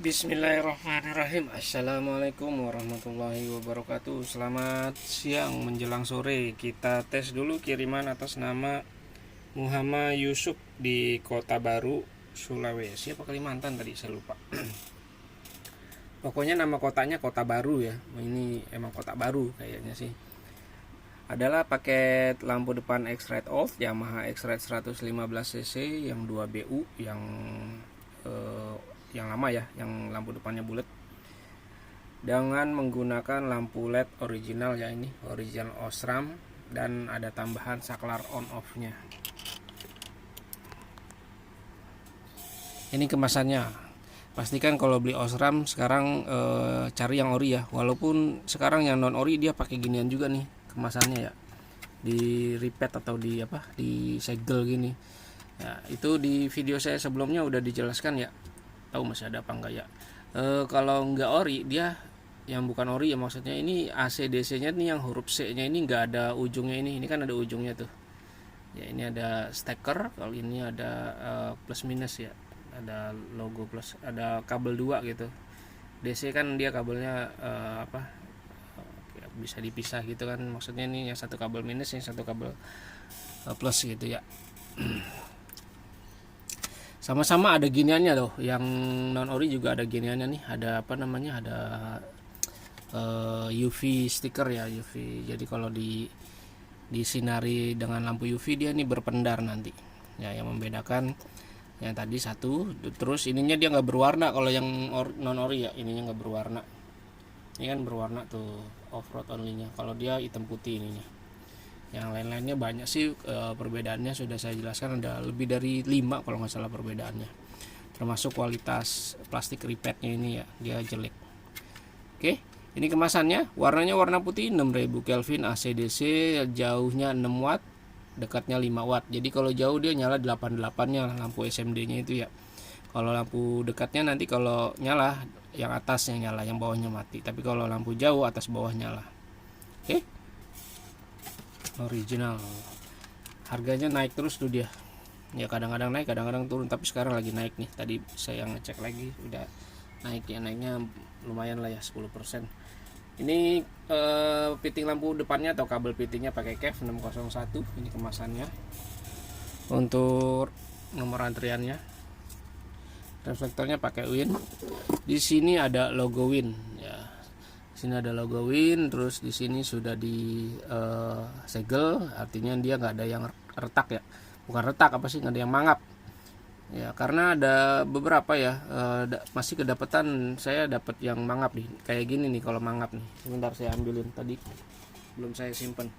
Bismillahirrahmanirrahim. Assalamualaikum warahmatullahi wabarakatuh. Selamat siang menjelang sore. Kita tes dulu kiriman atas nama Muhammad Yusuf di Kota Baru, Sulawesi apa Kalimantan tadi saya lupa. Pokoknya nama kotanya Kota Baru ya. Ini emang Kota Baru kayaknya sih. Adalah paket lampu depan X-Rite Off Yamaha X-Rite 115cc yang 2BU yang lama ya, yang lampu depannya bulat, dengan menggunakan lampu LED original ya, ini original Osram, dan ada tambahan saklar on off nya. Ini kemasannya. Pastikan kalau beli Osram sekarang cari yang ori ya, walaupun sekarang yang non ori dia pakai ginian juga nih kemasannya ya, di repeat atau di segel gini ya. Itu di video saya sebelumnya udah dijelaskan ya, tahu masih ada apa enggak ya. Kalau nggak ori, dia yang bukan ori ya, maksudnya ini AC/DC nya nih yang huruf C nya ini nggak ada ujungnya, ini kan ada ujungnya tuh ya. Ini ada steker, kalau ini ada plus minus ya, ada logo plus, ada kabel 2 gitu. DC kan dia kabelnya bisa dipisah gitu kan, maksudnya ini yang satu kabel minus, yang satu kabel plus gitu ya. Sama-sama ada giniannya loh, yang non ori juga ada giniannya nih, ada apa namanya, ada UV stiker ya, UV. Jadi kalau disinari dengan lampu UV dia nih berpendar nanti ya, yang membedakan yang tadi satu. Terus ininya dia nggak berwarna, kalau yang non ori ya ininya nggak berwarna. Ini kan berwarna tuh, off road only nya. Kalau dia hitam putih ininya. Yang lain-lainnya banyak sih perbedaannya, sudah saya jelaskan, ada lebih dari 5 kalau nggak salah perbedaannya, termasuk kualitas plastik ripetnya ini ya, dia jelek. Oke, ini kemasannya, warnanya warna putih, 6000 Kelvin, AC/DC, jauhnya 6 watt, dekatnya 5 watt. Jadi kalau jauh dia nyala 88 nya lampu SMD nya itu ya. Kalau lampu dekatnya nanti kalau nyala yang atasnya nyala, yang bawahnya mati. Tapi kalau lampu jauh atas bawah nyala. Oke, original. Harganya naik terus tuh dia ya, kadang-kadang naik kadang-kadang turun, tapi sekarang lagi naik nih. Tadi saya ngecek lagi udah naik ya, naiknya lumayan lah ya, 10%. Ini fitting lampu depannya atau kabel fittingnya pakai KEF 601. Ini kemasannya. Untuk nomor antriannya, reflektornya pakai Win. Di sini ada logo Win ya. Sini ada logo Win, terus di sini sudah di segel, artinya dia nggak ada yang retak ya, bukan retak apa sih, nggak ada yang mangap ya, karena ada beberapa ya masih kedapatan. Saya dapat yang mangap nih, kayak gini nih. Kalau mangap nih, sebentar saya ambilin, tadi belum saya simpen.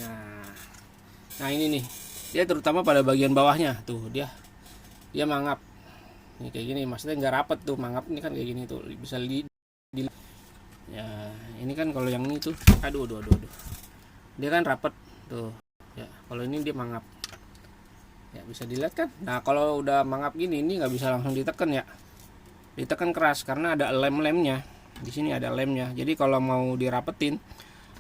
Nah ini nih, dia terutama pada bagian bawahnya tuh, dia mangap ini kayak gini, maksudnya nggak rapet tuh, mangap ini kan kayak gini tuh, bisa ya. Ini kan kalau yang ini tuh aduh dia kan rapet tuh ya, kalau ini dia mangap ya, bisa dilihat kan. Nah kalau udah mangap gini, ini nggak bisa langsung ditekan ya, ditekan keras karena ada lem-lemnya di sini, ada lemnya. Jadi kalau mau dirapetin,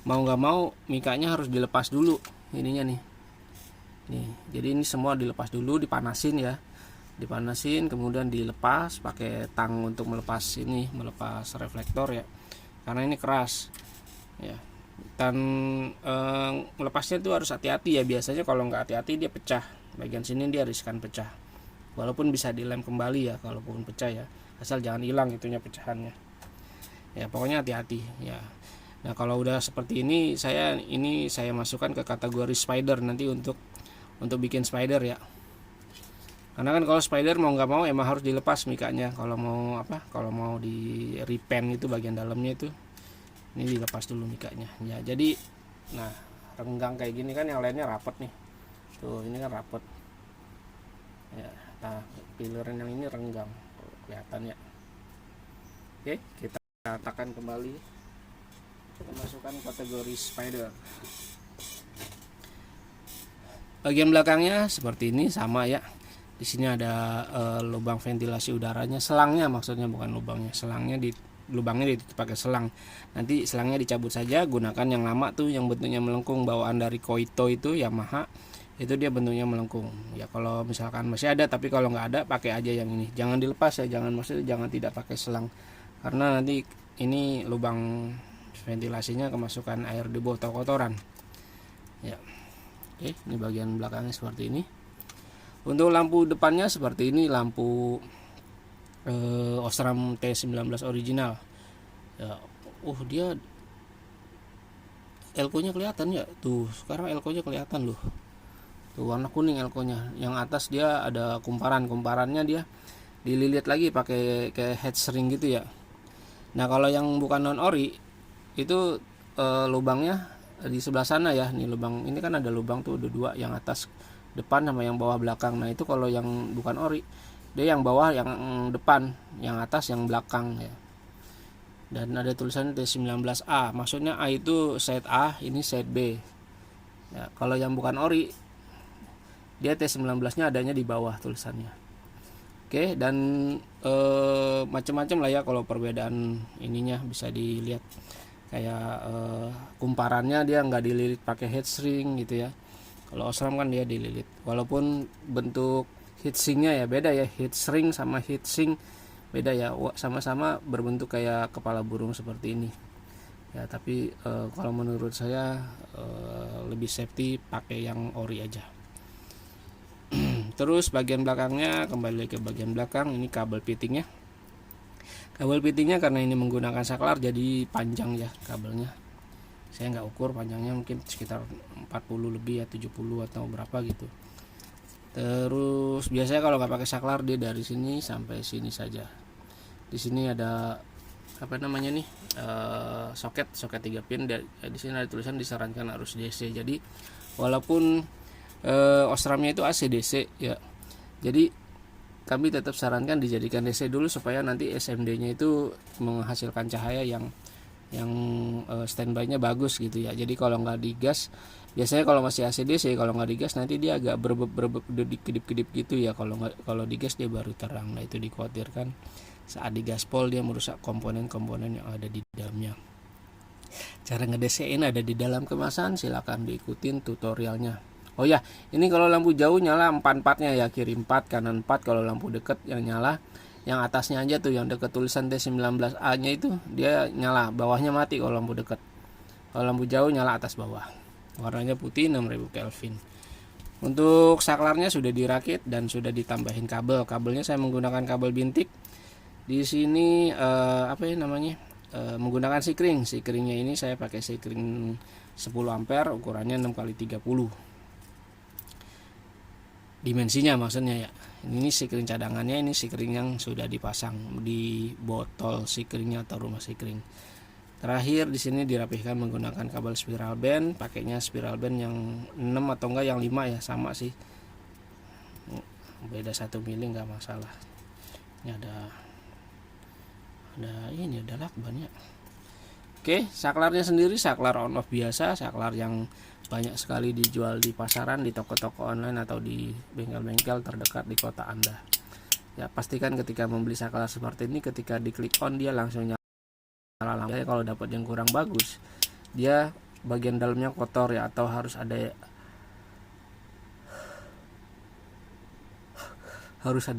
mau nggak mau mikanya harus dilepas dulu ininya nih. Jadi ini semua dilepas dulu, dipanasin ya, dipanasin kemudian dilepas pakai tang untuk melepas ini, melepas reflektor ya, karena ini keras ya. Dan melepasnya tuh harus hati-hati ya, biasanya kalau nggak hati-hati dia pecah. Bagian sini dia riskan pecah, walaupun bisa dilem kembali ya kalaupun pecah ya, asal jangan hilang itunya pecahannya ya. Pokoknya hati-hati ya. Nah kalau udah seperti ini, saya masukkan ke kategori spider nanti, untuk bikin spider ya. Karena kan kalau spider mau nggak mau emang harus dilepas mikanya, kalau mau di repaint itu bagian dalamnya itu, ini dilepas dulu mikanya ya. Jadi nah renggang kayak gini kan, yang lainnya rapet nih tuh, ini kan rapet ya. Nah pileran yang ini renggang, kelihatan ya. Oke, kita katakan kembali, kita masukkan kategori spider. Bagian belakangnya seperti ini sama ya. Di sini ada lubang ventilasi udaranya, selangnya maksudnya, bukan lubangnya, selangnya lubangnya ditutup pakai selang. Nanti selangnya dicabut saja, gunakan yang lama tuh, yang bentuknya melengkung, bawaan dari Koito itu, Yamaha. itu dia bentuknya melengkung ya. Kalau misalkan masih ada, tapi kalau nggak ada pakai aja yang ini, jangan dilepas ya, maksudnya jangan tidak pakai selang, karena nanti ini lubang ventilasinya kemasukan air debu atau kotoran ya. Oke, ini bagian belakangnya seperti ini. Untuk lampu depannya seperti ini, lampu Osram T19 original ya. Dia elko-nya kelihatan ya, tuh sekarang elko-nya kelihatan loh, tuh warna kuning elko-nya. Yang atas dia ada kumparannya, dia dililit lagi pakai kayak headstring gitu ya. Nah kalau yang bukan non ori itu lubangnya di sebelah sana ya. Nih lubang ini kan ada lubang tuh, ada dua, yang atas depan sama yang bawah belakang. Nah itu kalau yang bukan ori, dia yang bawah yang depan, yang atas yang belakang ya. Dan ada tulisan T19A, maksudnya A itu set A, ini set B ya. Kalau yang bukan ori, dia T19 nya adanya di bawah tulisannya. Oke, dan macam-macam lah ya kalau perbedaan ininya, bisa dilihat kayak kumparannya dia nggak dililit pakai headstring gitu ya. Kalau Osram kan dia dililit, walaupun bentuk heatsinknya ya beda ya, headstring sama heatsink beda ya, sama-sama berbentuk kayak kepala burung seperti ini ya. Tapi kalau menurut saya lebih safety pakai yang ori aja. Terus bagian belakangnya, kembali ke bagian belakang, ini kabel fittingnya. Kabel fittingnya karena ini menggunakan saklar jadi panjang ya kabelnya. Saya nggak ukur panjangnya, mungkin sekitar 40 lebih ya, 70 atau berapa gitu. Terus biasanya kalau nggak pakai saklar, dia dari sini sampai sini saja. Di sini ada apa namanya nih, soket 3 pin. Di sini ada tulisan disarankan harus DC. Jadi walaupun Osramnya itu AC DC ya, jadi kami tetap sarankan dijadikan DC dulu supaya nanti SMD-nya itu menghasilkan cahaya yang standby-nya bagus gitu ya. Jadi kalau nggak digas, biasanya kalau masih AC DC, kalau nggak digas nanti dia agak berbeb kedip-kedip gitu ya. Kalau digas dia baru terang. Nah itu dikhawatirkan saat digaspol dia merusak komponen-komponen yang ada di dalamnya. Cara nge-DC-in ada di dalam kemasan, silakan diikutin tutorialnya. Oh ya, ini kalau lampu jauh nyala 4-4-nya ya, kiri 4, kanan 4. Kalau lampu deket yang nyala, yang atasnya aja tuh yang deket tulisan T19A nya itu dia nyala, bawahnya mati kalau lampu deket. Kalau lampu jauh nyala atas bawah. Warnanya putih 6000 Kelvin. Untuk saklarnya sudah dirakit dan sudah ditambahin kabel. Kabelnya saya menggunakan kabel bintik. Di sini menggunakan sikring. Sikringnya ini saya pakai sikring 10 ampere, ukurannya 6x30. Dimensinya maksudnya ya. Ini sikring cadangannya, ini sikring yang sudah dipasang di botol sikringnya atau rumah sikring. Terakhir di sini dirapihkan menggunakan kabel spiral band, pakainya spiral band yang 6 atau enggak yang 5 ya, sama sih. Beda 1 mili enggak masalah. Ini ada lakban ya. Oke, saklarnya sendiri saklar on off biasa, saklar yang banyak sekali dijual di pasaran, di toko-toko online atau di bengkel-bengkel terdekat di kota Anda. Ya, pastikan ketika membeli saklar seperti ini, ketika diklik on dia langsung nyala. Ya, kalau dapat yang kurang bagus, dia bagian dalamnya kotor ya, atau harus ada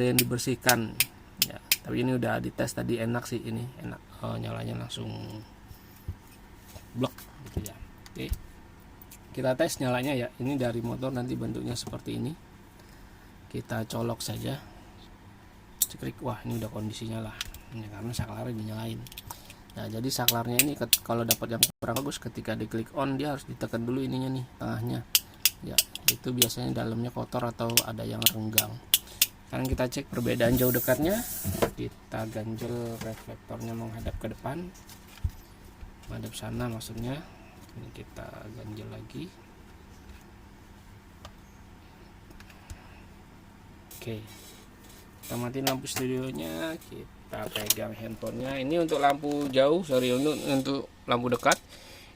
yang dibersihkan. Ya, tapi ini udah dites tadi, enak sih ini, enak. Nyalanya langsung blok gitu ya. Oke. Kita tes nyalanya ya. Ini dari motor nanti bentuknya seperti ini. Kita colok saja. Cekrik. Wah, ini udah kondisinya lah. Ini karena saklarnya dinyalain. Nah, jadi saklarnya ini kalau dapat yang kurang bagus, ketika diklik on dia harus ditekan dulu ininya nih, tengahnya. Ya, itu biasanya dalamnya kotor atau ada yang renggang. Sekarang kita cek perbedaan jauh dekatnya. Kita ganjel reflektornya menghadap ke depan. Menghadap sana maksudnya. Ini kita ganjel lagi. Oke, kita matiin lampu studionya, kita pegang handphonenya. Ini untuk lampu jauh, untuk lampu dekat.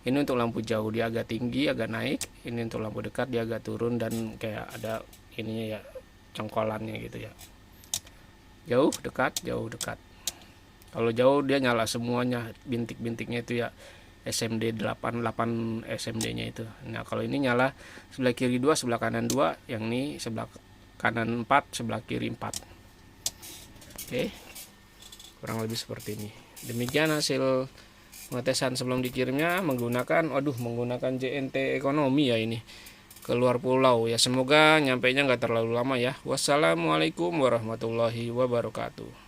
Ini untuk lampu jauh, dia agak tinggi, agak naik. Ini untuk lampu dekat, dia agak turun dan kayak ada ininya ya, cengkolannya gitu ya. Jauh, dekat, jauh, dekat. Kalau jauh dia nyala semuanya, bintik-bintiknya itu ya. SMD 8 SMD-nya itu. Nah, kalau ini nyala sebelah kiri 2, sebelah kanan 2, yang ini sebelah kanan 4, sebelah kiri 4. Oke. Kurang lebih seperti ini. Demikian hasil pengetesan sebelum dikirimnya menggunakan JNT Ekonomi ya ini. Keluar pulau ya, semoga nyampainya nggak terlalu lama ya. Wassalamualaikum warahmatullahi wabarakatuh.